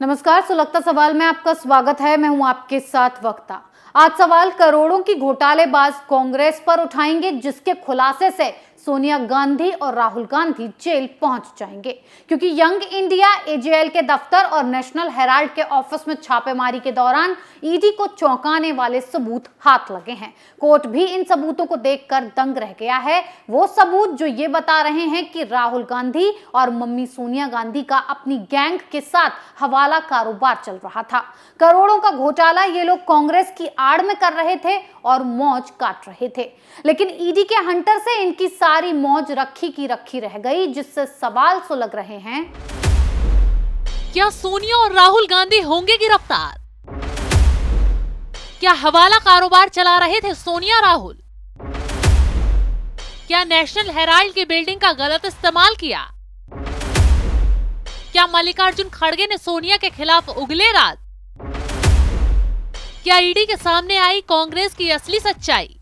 नमस्कार, सुलगता सवाल में आपका स्वागत है। मैं हूं आपके साथ वक्ता। आज सवाल करोड़ों की घोटालेबाज कांग्रेस पर उठाएंगे, जिसके खुलासे से सोनिया गांधी और राहुल गांधी जेल पहुंच जाएंगे, क्योंकि यंग इंडिया एजेएल के दफ्तर और नेशनल हेराल्ड के ऑफिस में छापेमारी के दौरान ईडी को चौंकाने वाले सबूत हाथ लगे हैं। कोर्ट भी इन सबूतों को देखकर दंग रह गया है। वो सबूत जो ये बता रहे हैं कि राहुल गांधी और मम्मी सोनिया गांधी का अपनी गैंग के साथ हवाला कारोबार चल रहा था। करोड़ों का घोटाला ये लोग कांग्रेस की आड़ में कर रहे थे और मौज काट रहे थे, लेकिन ईडी के हंटर से इनकी सारी मौज रखी की रखी रह गई, जिससे सवाल सुलग रहे हैं। क्या सोनिया और राहुल गांधी होंगे गिरफ्तार? क्या हवाला कारोबार चला रहे थे सोनिया राहुल? क्या नेशनल हेराल्ड की बिल्डिंग का गलत इस्तेमाल किया? क्या मल्लिकार्जुन खड़गे ने सोनिया के खिलाफ उगले रात? क्या ईडी के सामने आई कांग्रेस की असली सच्चाई?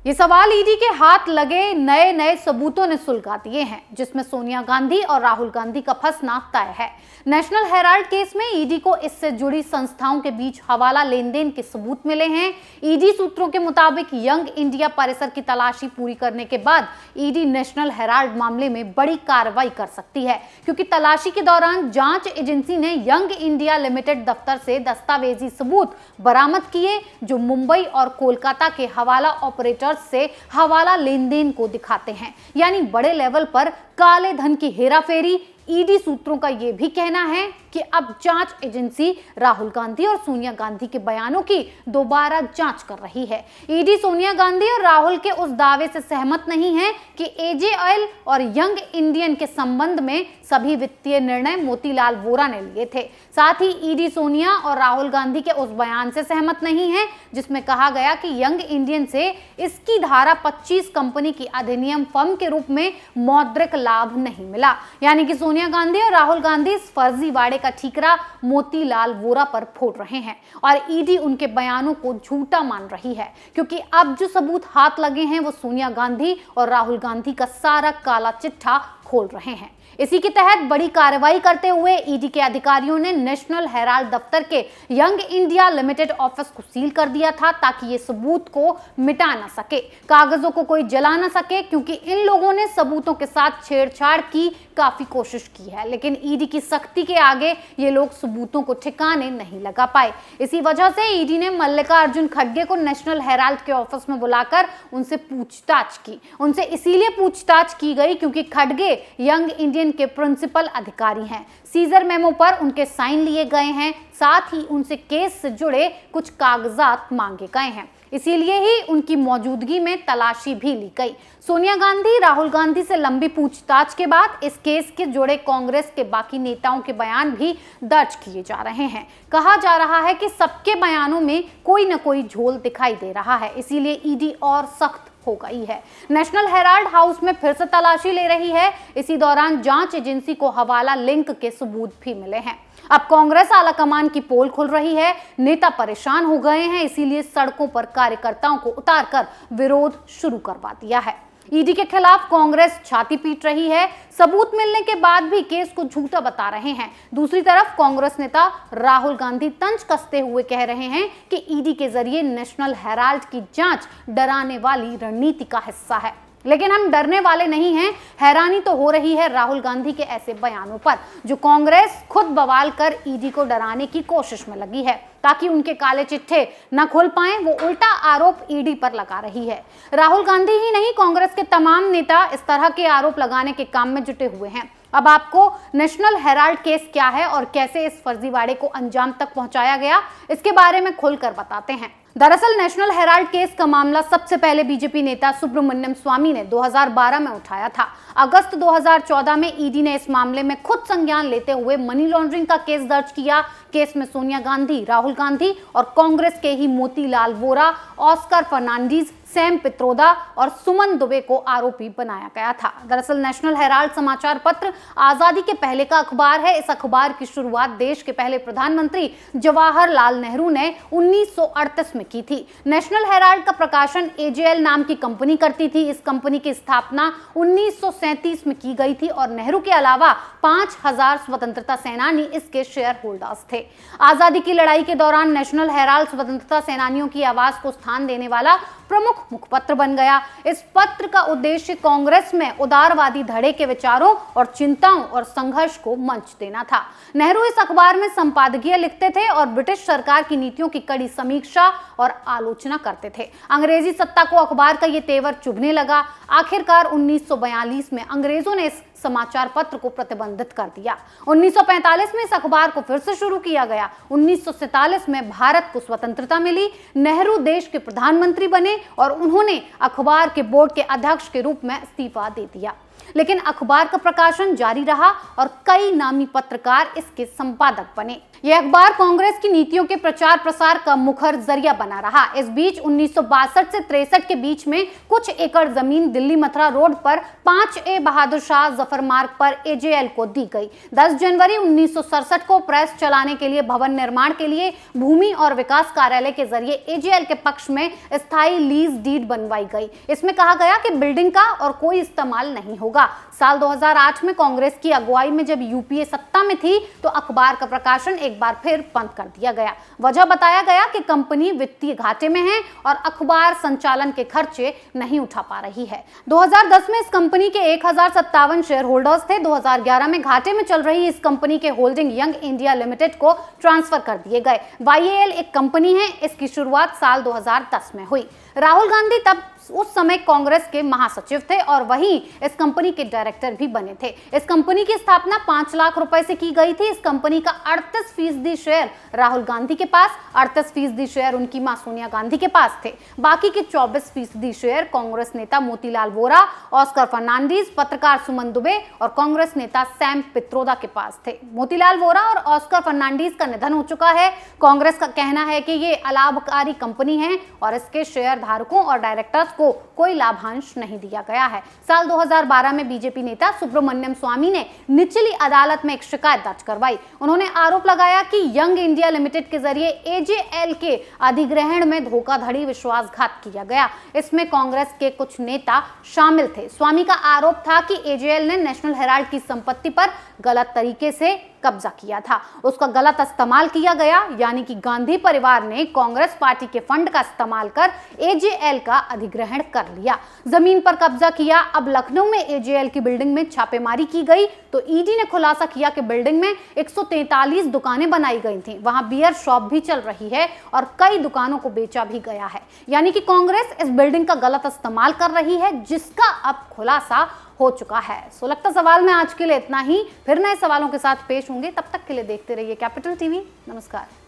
ये सवाल ईडी के हाथ लगे नए नए सबूतों ने सुलगा दिए हैं, जिसमें सोनिया गांधी और राहुल गांधी का फंसना तय है। नेशनल हेराल्ड केस में ईडी को इससे जुड़ी संस्थाओं के बीच हवाला लेन देन के सबूत मिले हैं। ईडी सूत्रों के मुताबिक यंग इंडिया परिसर की तलाशी पूरी करने के बाद ईडी नेशनल हेराल्ड मामले में बड़ी कार्रवाई कर सकती है, क्योंकि तलाशी के दौरान जांच एजेंसी ने यंग इंडिया लिमिटेड दफ्तर से दस्तावेजी सबूत बरामद किए, जो मुंबई और कोलकाता के हवाला ऑपरेटर से हवाला लेन देन को दिखाते हैं। यानी बड़े लेवल पर काले धन की हेराफेरी। ईडी सूत्रों का यह भी कहना है कि अब जांच एजेंसी राहुल गांधी और सोनिया गांधी के बयानों की दोबारा जांच कर रही है। ईडी सोनिया गांधी और राहुल के उस दावे से सहमत नहीं है कि एजेएल और यंग इंडियन के संबंध में सभी वित्तीय निर्णय मोतीलाल वोरा ने लिए थे। साथ ही ईडी सोनिया और राहुल गांधी के उस बयान से सहमत नहीं है जिसमें कहा गया कि यंग इंडियन से इसकी धारा 25 कंपनी की अधिनियम फर्म के रूप में मौद्रिक लाभ नहीं मिला। यानी कि सोनिया गांधी और राहुल गांधी इस फर्जीवाड़े का ठीकरा मोतीलाल वोरा पर फोड़ रहे हैं और ईडी उनके बयानों को झूठा मान रही है, क्योंकि अब जो सबूत हाथ लगे हैं वो सोनिया गांधी और राहुल गांधी का सारा काला चिट्ठा खोल रहे हैं। इसी के तहत बड़ी कार्रवाई करते हुए ईडी के अधिकारियों ने नेशनल हेराल्ड दफ्तर के यंग इंडिया लिमिटेड ऑफिस को सील कर दिया था, ताकि ये सबूत को मिटा ना सके, कागजों को कोई जला ना सके, क्योंकि इन लोगों ने सबूतों के साथ छेड़छाड़ की काफी कोशिश की है, लेकिन ईडी की सख्ती के आगे ये लोग सबूतों को ठिकाने नहीं लगा पाए। इसी वजह से ईडी ने मल्लिकार्जुन खड़गे को नेशनल हेराल्ड के ऑफिस में बुलाकर उनसे पूछताछ की। उनसे इसीलिए पूछताछ की गई क्योंकि खड़गे यंग इंडियन के प्रिंसिपल अधिकारी हैं। सीजर मेमो पर उनके साइन लिए गए हैं, साथ ही उनसे केस से जुड़े कुछ कागजात मांगे गए हैं। इसीलिए ही उनकी मौजूदगी में तलाशी भी ली गई। सोनिया गांधी राहुल गांधी से लंबी पूछताछ के बाद इस केस के जुड़े कांग्रेस के बाकी नेताओं के बयान भी दर्ज किए जा रहे हैं। कहा जा रहा है कि सबके बयानों में कोई न कोई झोल दिखाई दे रहा है, इसीलिए ईडी और सख्त हो गई है। नेशनल हेराल्ड हाउस में फिर से तलाशी ले रही है। इसी दौरान जांच एजेंसी को हवाला लिंक के सबूत भी मिले हैं। अब कांग्रेस आलाकमान की पोल खुल रही है। नेता परेशान हो गए हैं, इसीलिए सड़कों पर कार्यकर्ताओं को उतारकर विरोध शुरू करवा दिया है। ईडी के खिलाफ कांग्रेस छाती पीट रही है। सबूत मिलने के बाद भी केस को झूठा बता रहे हैं। दूसरी तरफ कांग्रेस नेता राहुल गांधी तंज कसते हुए कह रहे हैं कि ईडी के जरिए नेशनल हेराल्ड की जांच डराने वाली रणनीति का हिस्सा है। लेकिन हम डरने वाले नहीं हैं। हैरानी तो हो रही है राहुल गांधी के ऐसे बयानों पर, जो कांग्रेस खुद बवाल कर ईडी को डराने की कोशिश में लगी है, ताकि उनके काले चिट्ठे न खुल पाएं। वो उल्टा आरोप ईडी पर लगा रही है। राहुल गांधी ही नहीं, कांग्रेस के तमाम नेता इस तरह के आरोप लगाने के काम में जुटे हुए हैं। अब आपको नेशनल हेराल्ड केस क्या है और कैसे इस फर्जीवाड़े को अंजाम तक पहुंचाया गया, इसके बारे में खुलकर बताते हैं। दरअसल नेशनल हेराल्ड केस का मामला सबसे पहले बीजेपी नेता सुब्रमण्यम स्वामी ने 2012 में उठाया था। अगस्त 2014 में ईडी ने इस मामले में खुद संज्ञान लेते हुए मनी लॉन्ड्रिंग का केस दर्ज किया। केस में सोनिया गांधी, राहुल गांधी और कांग्रेस के ही मोतीलाल वोरा, ऑस्कर फर्नांडीज, सैम पित्रोदा और सुमन दुबे को आरोपी बनाया गया था। दरअसल नेशनल हेराल्ड समाचार पत्र आजादी के पहले का अखबार है। इस अखबार की शुरुआत देश के पहले प्रधानमंत्री जवाहरलाल नेहरू ने 1938 में की थी। नेशनल हेराल्ड का प्रकाशन एजेएल नाम की कंपनी करती थी। इस कंपनी की स्थापना 1937 में की गई थी और नेहरू के अलावा 5000 स्वतंत्रता सेनानी इसके शेयर होल्डर्स थे। आजादी की लड़ाई के दौरान नेशनल हेराल्ड स्वतंत्रता सेनानियों की आवाज को स्थान देने वाला प्रमुख मुखपत्र बन गया। इस पत्र का उद्देश्य कांग्रेस में उदारवादी धड़े के विचारों और चिंताओं और संघर्ष को मंच देना था। नेहरू इस अखबार में संपादकीय लिखते थे और ब्रिटिश सरकार की नीतियों की कड़ी समीक्षा और आलोचना करते थे। अंग्रेजी सत्ता को अखबार का ये तेवर चुभने लगा। आखिरकार 1942 में अंग्रेजों ने इस समाचार पत्र को प्रतिबंधित कर दिया। 1945 में इस अखबार को फिर से शुरू किया गया। 1947 में भारत को स्वतंत्रता मिली। नेहरू देश के प्रधानमंत्री बने और उन्होंने अखबार के बोर्ड के अध्यक्ष के रूप में इस्तीफा दे दिया। लेकिन अखबार का प्रकाशन जारी रहा और कई नामी पत्रकार इसके संपादक बने। यह अखबार कांग्रेस की नीतियों के प्रचार प्रसार का मुखर जरिया बना रहा। इस बीच 1962 से 63 के बीच में कुछ एकड़ जमीन दिल्ली मथुरा रोड पर 5A बहादुर शाह जफर मार्ग पर एजेएल को दी गई। 10 जनवरी 1967 को प्रेस चलाने के लिए भवन निर्माण के लिए भूमि और विकास कार्यालय के जरिए एजेएल के पक्ष में स्थायी लीज डीड बनवाई गई। इसमें कहा गया कि बिल्डिंग का और कोई इस्तेमाल नहीं होगा। साल 2008 में कांग्रेस की अगुवाई में जब यूपीए सत्ता में थी तो अखबार का प्रकाशन एक बार फिर बंद कर दिया गया। वजह बताया गया कि कंपनी वित्तीय घाटे में है और अखबार संचालन के खर्चे नहीं उठा पा रही है। 2010 में इस कंपनी के 1057 शेयर होल्डर्स थे। 2011 में घाटे में चल रही इस कंपनी के होल्डिंग यंग इंडिया लिमिटेड को ट्रांसफर कर दिए गए। YAL एक कंपनी है। इसकी शुरुआत साल 2010 में हुई। राहुल गांधी तब उस समय कांग्रेस के महासचिव थे और वहीं इस कंपनी के डायरेक्टर भी बने थे। इस कंपनी की स्थापना 5 लाख रुपए से की गई थी। इस कंपनी का 38% शेयर राहुल गांधी के पास, 38% शेयर उनकी मां सोनिया गांधी के पास थे। बाकी के 24% शेयर कांग्रेस नेता मोतीलाल वोरा, ऑस्कर फर्नांडीज, पत्रकार सुमन दुबे और कांग्रेस नेता सैम पित्रोदा के पास थे। मोतीलाल वोरा और ऑस्कर फर्नांडीज का निधन हो चुका है। कांग्रेस का कहना है कि ये अलाभकारी कंपनी है और इसके शेयर धारकों और डायरेक्टर्स को कोई लाभांश नहीं दिया गया है। साल 2012 में बीजेपी नेता सुब्रमण्यम स्वामी ने निचली अदालत में एक शिकायत दर्ज करवाई। उन्होंने आरोप लगाया कि यंग इंडिया लिमिटेड के जरिए एजेएल के अधिग्रहण में धोखाधड़ी, विश्वासघात किया गया। इसमें कांग्रेस के कुछ नेता शामिल थे। स्वामी का आरोप था कि एजेएल ने नेशनल हेराल्ड की संपत्ति पर गलत तरीके से कब्जा किया था, उसका गलत इस्तेमाल किया गया। यानी कि गांधी परिवार ने कांग्रेस पार्टी के फंड का इस्तेमाल कर एजेएल का अधिग्रहण कर लिया, जमीन पर कब्जा किया। अब लखनऊ में एजेएल की बिल्डिंग में छापेमारी की गई तो ईडी ने खुलासा किया कि बिल्डिंग में 143 दुकानें बनाई गई थी। वहां बियर शॉप भी चल रही है और कई दुकानों को बेचा भी गया है। यानी कि कांग्रेस इस बिल्डिंग का गलत इस्तेमाल कर रही है, जिसका अब खुलासा हो चुका है। सो लगता सवाल में आज के लिए इतना ही। फिर नए सवालों के साथ पेश होंगे। तब तक के लिए देखते रहिए कैपिटल टीवी। नमस्कार।